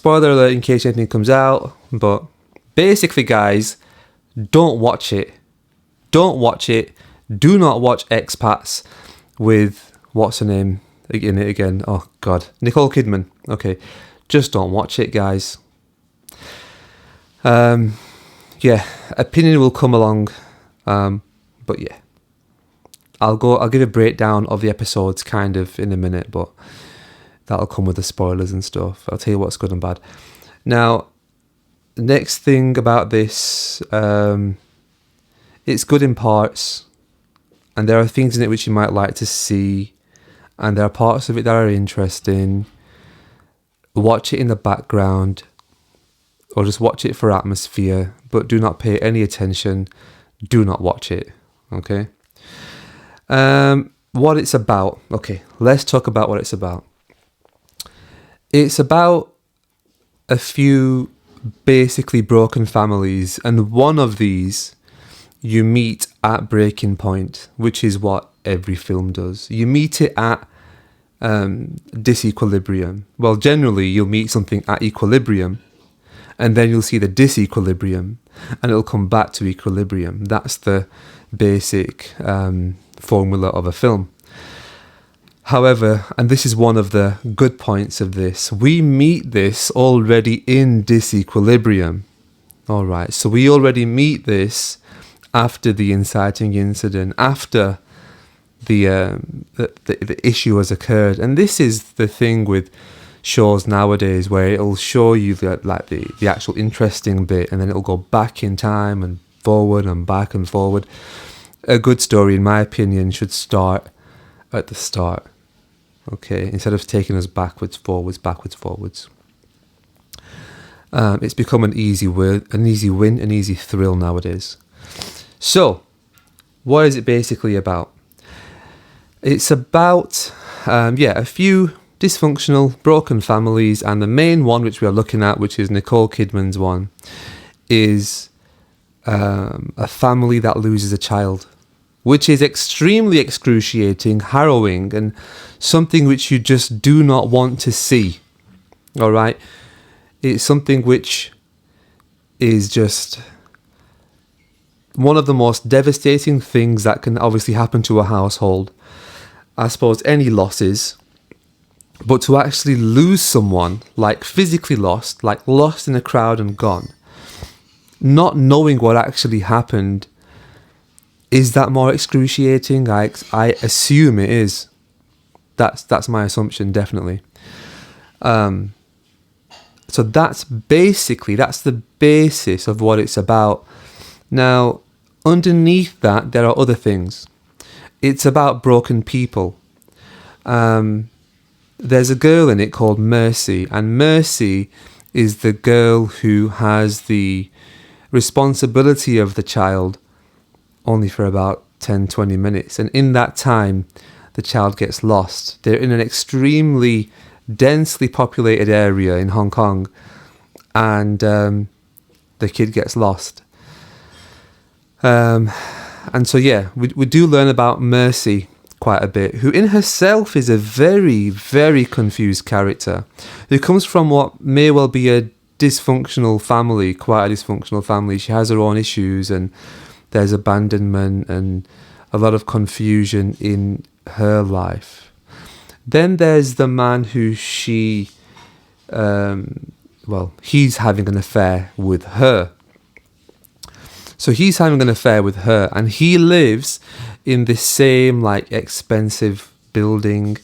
spoiler alert in case anything comes out, but basically, guys, don't watch it. Don't watch it. Do not watch Expats with, what's her name in it again? Oh, God. Nicole Kidman. Okay. Just don't watch it, guys. Yeah, opinion will come along. But yeah. I'll give a breakdown of the episodes kind of in a minute, but that'll come with the spoilers and stuff. I'll tell you what's good and bad. Now, next thing about this, it's good in parts, and there are things in it which you might like to see, and there are parts of it that are interesting. Watch it in the background, or just watch it for atmosphere, but do not pay any attention. Do not watch it, okay? What it's about. Okay, let's talk about what it's about. It's about a few basically broken families, and one of these you meet at breaking point, which is what every film does. You meet it at disequilibrium. Well, generally you'll meet something at equilibrium, and then you'll see the disequilibrium, and it'll come back to equilibrium. That's the basic formula of a film. However, and this is one of the good points of this, we meet this already in disequilibrium. All right, so we already meet this after the inciting incident, after the issue has occurred. And this is the thing with shows nowadays, where it'll show you the actual interesting bit, and then it'll go back in time and forward and back and forward. A good story, in my opinion, should start at the start. Okay, instead of taking us backwards, forwards. It's become an easy win, an easy thrill nowadays. So, what is it basically about? It's about, a few dysfunctional, broken families, and the main one which we are looking at, which is Nicole Kidman's one, is a family that loses a child, which is extremely excruciating, harrowing, and something which you just do not want to see. All right? It's something which is just one of the most devastating things that can obviously happen to a household. I suppose any losses, but to actually lose someone, like physically lost, like lost in a crowd and gone, not knowing what actually happened, is that more excruciating? I assume it is. That's my assumption, definitely. So that's the basis of what it's about. Now, underneath that, there are other things. It's about broken people. There's a girl in it called Mercy, and Mercy is the girl who has the responsibility of the child only for about 10-20 minutes, and in that time the child gets lost. They're in an extremely densely populated area in Hong Kong, and the kid gets lost. And so we do learn about Mercy quite a bit, who in herself is a very, very confused character, who comes from what may well be a dysfunctional family, quite a dysfunctional family. She has her own issues, and there's abandonment and a lot of confusion in her life. Then there's the man who he's having an affair with her. So he's having an affair with her, and he lives in this same expensive building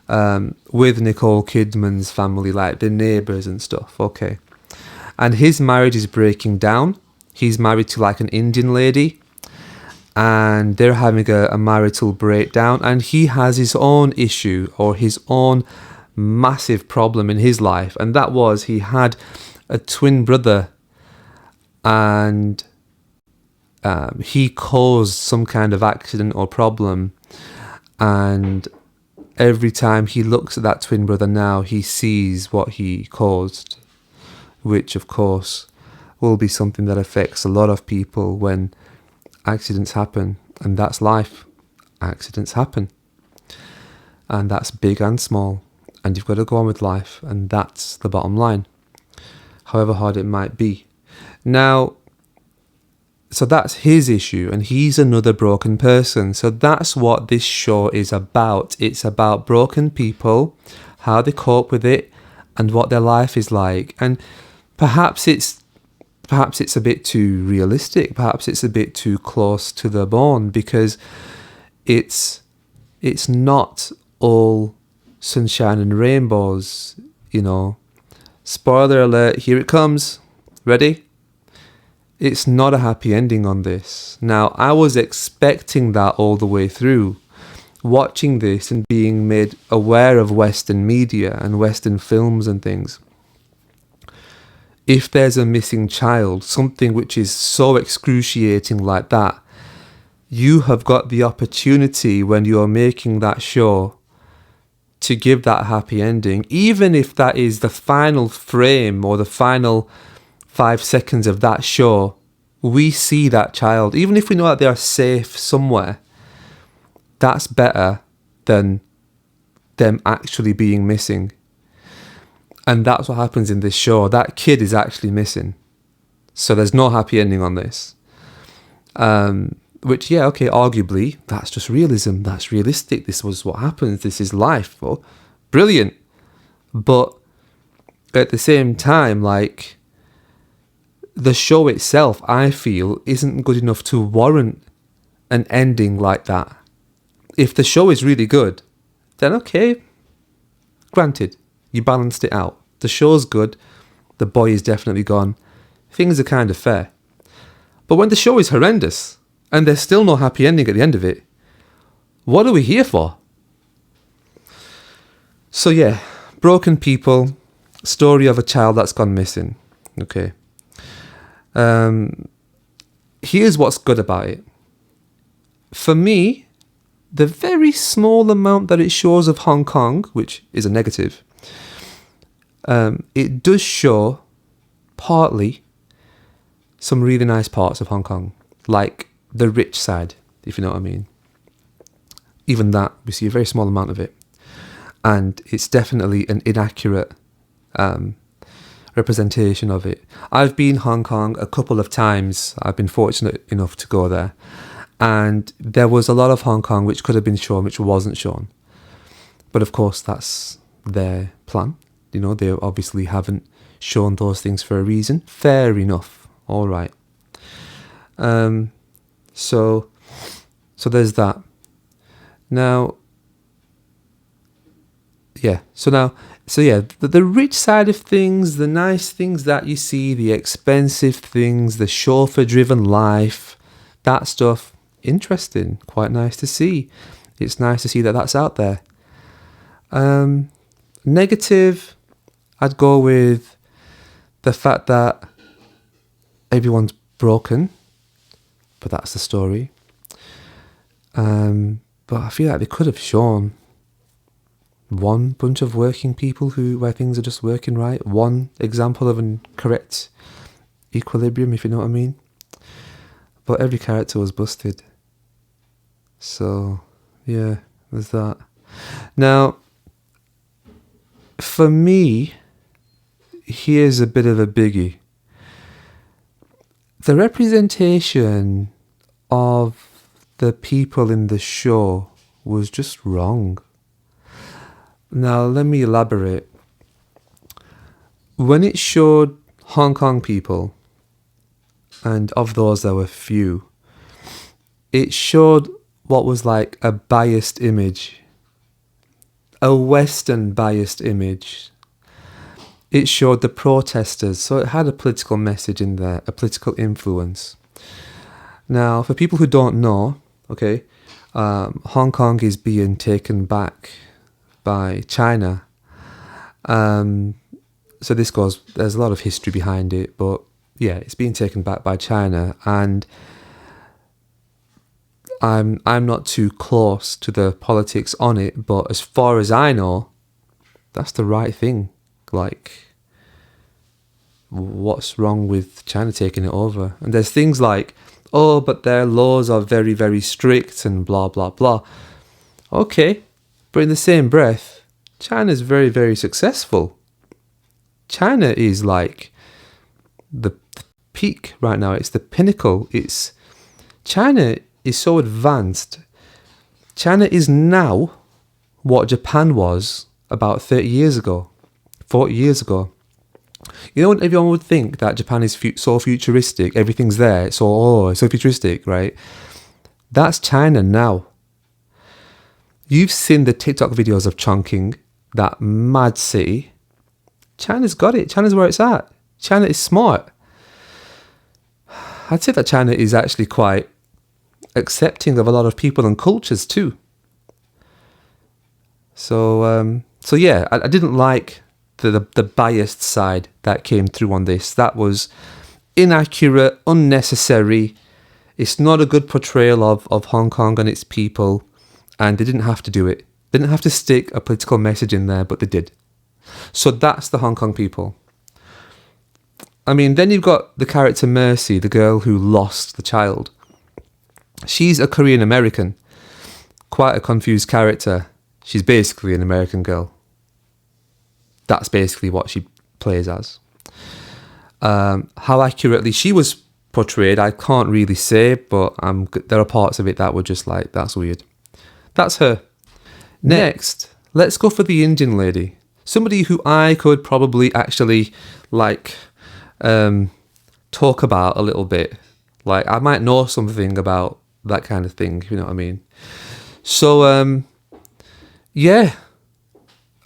with Nicole Kidman's family, like the neighbours and stuff. Okay. And his marriage is breaking down. He's married to an Indian lady, and they're having a marital breakdown, and he has his own issue, or his own massive problem in his life, and that was he had a twin brother, and he caused some kind of accident or problem, and every time he looks at that twin brother now, he sees what he caused, which of course will be something that affects a lot of people when accidents happen, and that's life. Accidents happen, and that's big and small, and you've got to go on with life, and that's the bottom line. however hard it might be. Now, so that's his issue, and he's another broken person. So that's what this show is about. It's about broken people, how they cope with it, and what their life is like. And perhaps it's a bit too realistic. Perhaps it's a bit too close to the bone, because it's not all sunshine and rainbows, you know. Spoiler alert, here it comes. Ready? It's not a happy ending on this. Now, I was expecting that all the way through, watching this and being made aware of Western media and Western films and things. If there's a missing child, something which is so excruciating like that, you have got the opportunity when you're making that show to give that happy ending, even if that is the final frame or the final 5 seconds of that show. We see that child, even if we know that they are safe somewhere. That's better than them actually being missing. And that's what happens in this show. That kid is actually missing. So there's no happy ending on this. Which, yeah, okay, arguably, that's just realism. That's realistic. This was what happens. This is life. Well, brilliant. But at the same time, like, the show itself, I feel, isn't good enough to warrant an ending like that. If the show is really good, then okay, granted, you balanced it out. The show's good, the boy is definitely gone, things are kind of fair. But when the show is horrendous, and there's still no happy ending at the end of it, what are we here for? So yeah, broken people, story of a child that's gone missing. Okay. Here's what's good about it. For me, the very small amount that it shows of Hong Kong, which is a negative, it does show partly some really nice parts of Hong Kong, like the rich side, if you know what I mean. Even that, we see a very small amount of it. And it's definitely an inaccurate representation of it. I've been Hong Kong a couple of times. I've been fortunate enough to go there. And there was a lot of Hong Kong which could have been shown, which wasn't shown. But of course, that's their plan. You know, they obviously haven't shown those things for a reason. Fair enough. All right. So there's that. Now, yeah. The rich side of things, the nice things that you see, the expensive things, the chauffeur-driven life, that stuff, interesting, quite nice to see. It's nice to see that that's out there. Negative, I'd go with the fact that everyone's broken, but that's the story. But I feel like they could have shown one bunch of working people where things are just working right. One example of an correct equilibrium, if you know what I mean. But every character was busted. So, yeah, there's that. Now, for me, here's a bit of a biggie. The representation of the people in the show was just wrong. Now, let me elaborate. When it showed Hong Kong people, and of those there were few, it showed what was like a biased image, a Western biased image. It showed the protesters, so it had a political message in there, a political influence. Now, for people who don't know, okay, Hong Kong is being taken back by China. So there's a lot of history behind it, but yeah, it's being taken back by China, and I'm not too close to the politics on it, but as far as I know, that's the right thing. Like, what's wrong with China taking it over? And there's things like, oh, but their laws are very, very strict and blah, blah, blah. Okay, but in the same breath, China's very, very successful. China is like the peak right now. It's the pinnacle. It's China is so advanced. China is now what Japan was about 30 years ago, 40 years ago. You know, everyone would think that Japan is so futuristic, everything's there, it's so futuristic, right? That's China now. You've seen the TikTok videos of Chongqing, that mad city. China's got it. China's where it's at. China is smart. I'd say that China is actually quite accepting of a lot of people and cultures too. So yeah, I didn't like the biased side that came through on this. That was inaccurate, unnecessary. It's not a good portrayal of Hong Kong and its people, and they didn't have to do it. They didn't have to stick a political message in there, but they did. So that's the Hong Kong people. I mean, then you've got the character Mercy, the girl who lost the child. She's a Korean American, quite a confused character. She's basically an American girl. That's basically what she plays as. How accurately she was portrayed, I can't really say, but there are parts of it that were just like, that's weird. That's her. Next, let's go for the Indian lady. Somebody who I could probably actually talk about a little bit. Like, I might know something about that kind of thing, you know what I mean? So, yeah.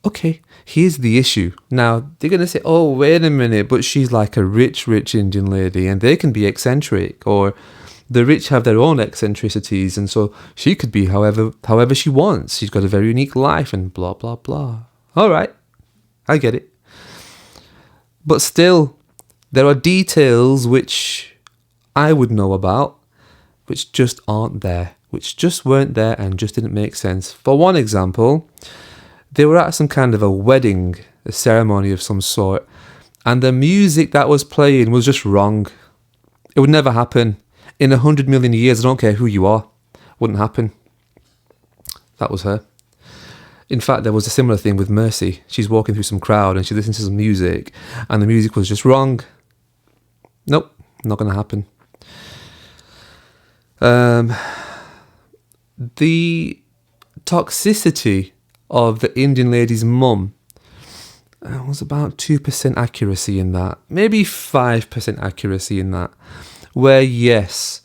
Okay, here's the issue. Now, they're going to say, oh, wait a minute, but she's like a rich Indian lady, and they can be eccentric, or the rich have their own eccentricities, and so she could be however she wants. She's got a very unique life, and blah, blah, blah. All right, I get it. But still, there are details which I would know about, which just aren't there, which just weren't there and just didn't make sense. For one example, they were at some kind of a wedding, a ceremony of some sort, and the music that was playing was just wrong. It would never happen. In 100 million years, I don't care who you are, wouldn't happen. That was her. In fact, there was a similar thing with Mercy. She's walking through some crowd and she listens to some music, and the music was just wrong. Nope, not going to happen. The toxicity of the Indian lady's mum was about 2% accuracy in that. Maybe 5% accuracy in that. Where, yes,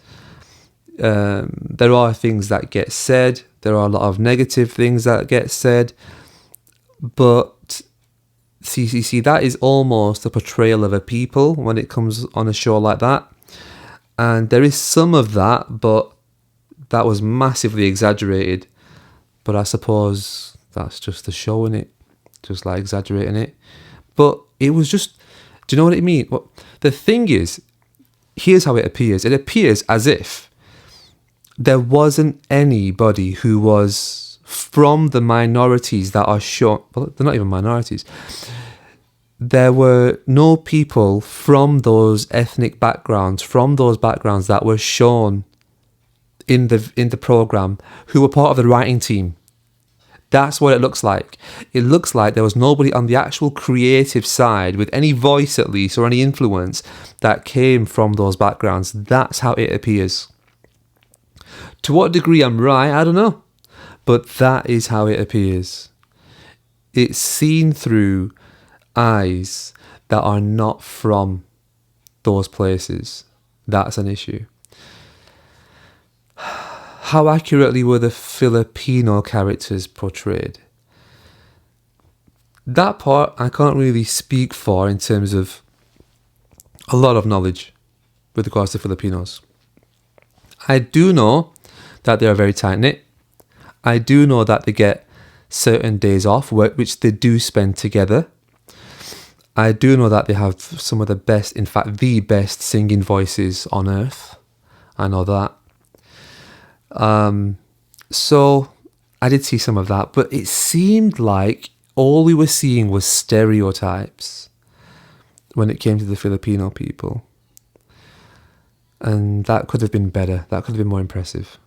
there are things that get said. There are a lot of negative things that get said. But, see, that is almost a portrayal of a people when it comes on a show like that. And there is some of that, but that was massively exaggerated. But I suppose that's just the show, innit? Just like exaggerating it. But it was just, do you know what I mean? Well, the thing is, here's how it appears. It appears as if there wasn't anybody who was from the minorities that are shown. Well, they're not even minorities. There were no people from those ethnic backgrounds, from those backgrounds that were shown in the program, who were part of the writing team. That's what it looks like. It looks like there was nobody on the actual creative side with any voice, at least, or any influence that came from those backgrounds. That's how it appears. To what degree I'm right, I don't know. But that is how it appears. It's seen through eyes that are not from those places. That's an issue. How accurately were the Filipino characters portrayed? That part I can't really speak for in terms of a lot of knowledge with regards to Filipinos. I do know that they are very tight-knit. I do know that they get certain days off, which they do spend together. I do know that they have some of the best, in fact, the best singing voices on earth. I know that. So I did see some of that, but it seemed like all we were seeing was stereotypes when it came to the Filipino people. And that could have been better. That could have been more impressive.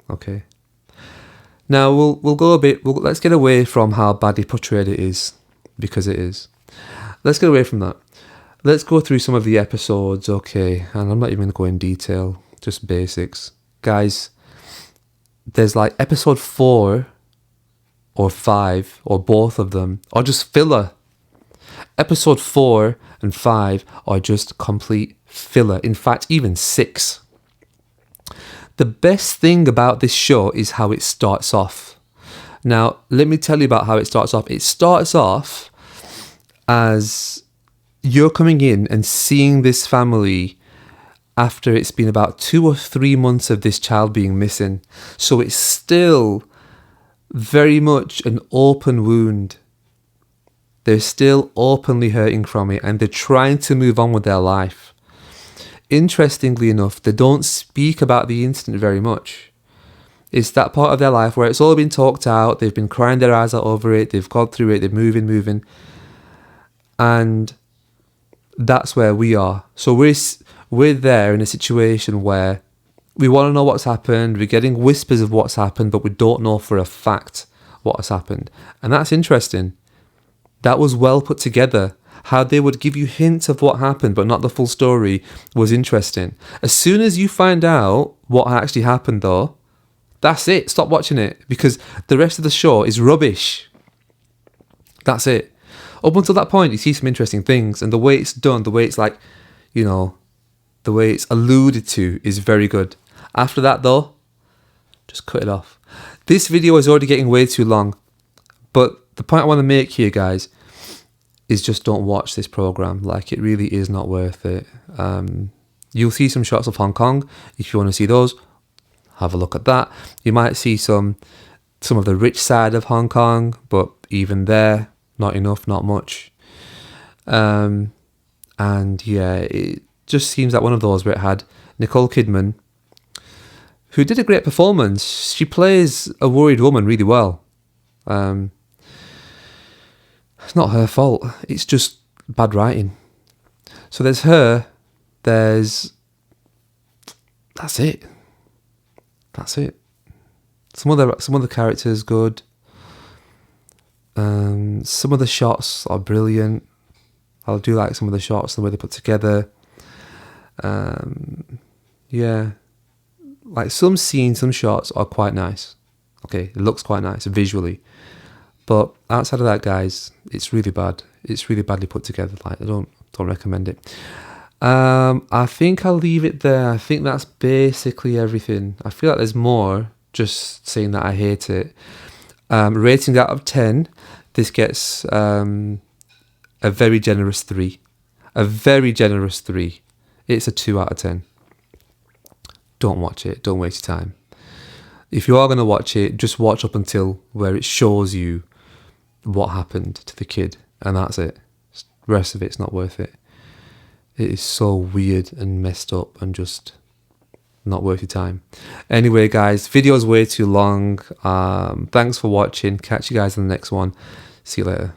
Okay. Now we'll go a bit. Let's get away from how badly portrayed it is, because it is. Let's get away from that. let's go through some of the episodes, okay? And I'm not even going to go in detail, just basics. Guys, there's like episode 4 or 5 or both of them are just filler. Episode 4 and 5 are just complete filler. In fact, even 6. The best thing about this show is how it starts off. Now, let me tell you about how it starts off. It starts off as you're coming in and seeing this family after it's been about 2 or 3 months of this child being missing. So it's still very much an open wound. They're still openly hurting from it, and they're trying to move on with their life. Interestingly enough, they don't speak about the incident very much. It's that part of their life where it's all been talked out, they've been crying their eyes out over it, they've gone through it, they're moving. And that's where we are. So we're there in a situation where we want to know what's happened, we're getting whispers of what's happened, but we don't know for a fact what has happened. And that's interesting. That was well put together. How they would give you hints of what happened, but not the full story, was interesting. As soon as you find out what actually happened, though, that's it. Stop watching it, because the rest of the show is rubbish. That's it. Up until that point, you see some interesting things, and the way it's done, the way it's like, you know, the way it's alluded to is very good. After that, though, just cut it off. This video is already getting way too long, but the point I want to make here, guys, is just don't watch this program. Like, it really is not worth it. You'll see some shots of Hong Kong. If you want to see those, have a look at that. You might see some of the rich side of Hong Kong, but even there, not enough, not much. And yeah, it just seems like one of those where it had Nicole Kidman, who did a great performance. She plays a worried woman really well. It's not her fault. It's just bad writing. So there's her. That's it. Some other characters good. Some of the shots are brilliant. I do like some of the shots, the way they put together. Yeah, like some scenes, some shots are quite nice. Okay, it looks quite nice visually. But outside of that, guys, it's really bad. It's really badly put together. Like, I don't recommend it. I think I'll leave it there. I think that's basically everything. I feel like there's more, just saying that I hate it. Rating out of 10, this gets a very generous 3. A very generous 3. It's a 2 out of 10. Don't watch it. Don't waste your time. If you are going to watch it, just watch up until where it shows you what happened to the kid, and that's it. The rest of it's not worth it. It is so weird and messed up and just not worth your time. Anyway, guys, video's way too long. Thanks for watching. Catch you guys in the next one. See you later.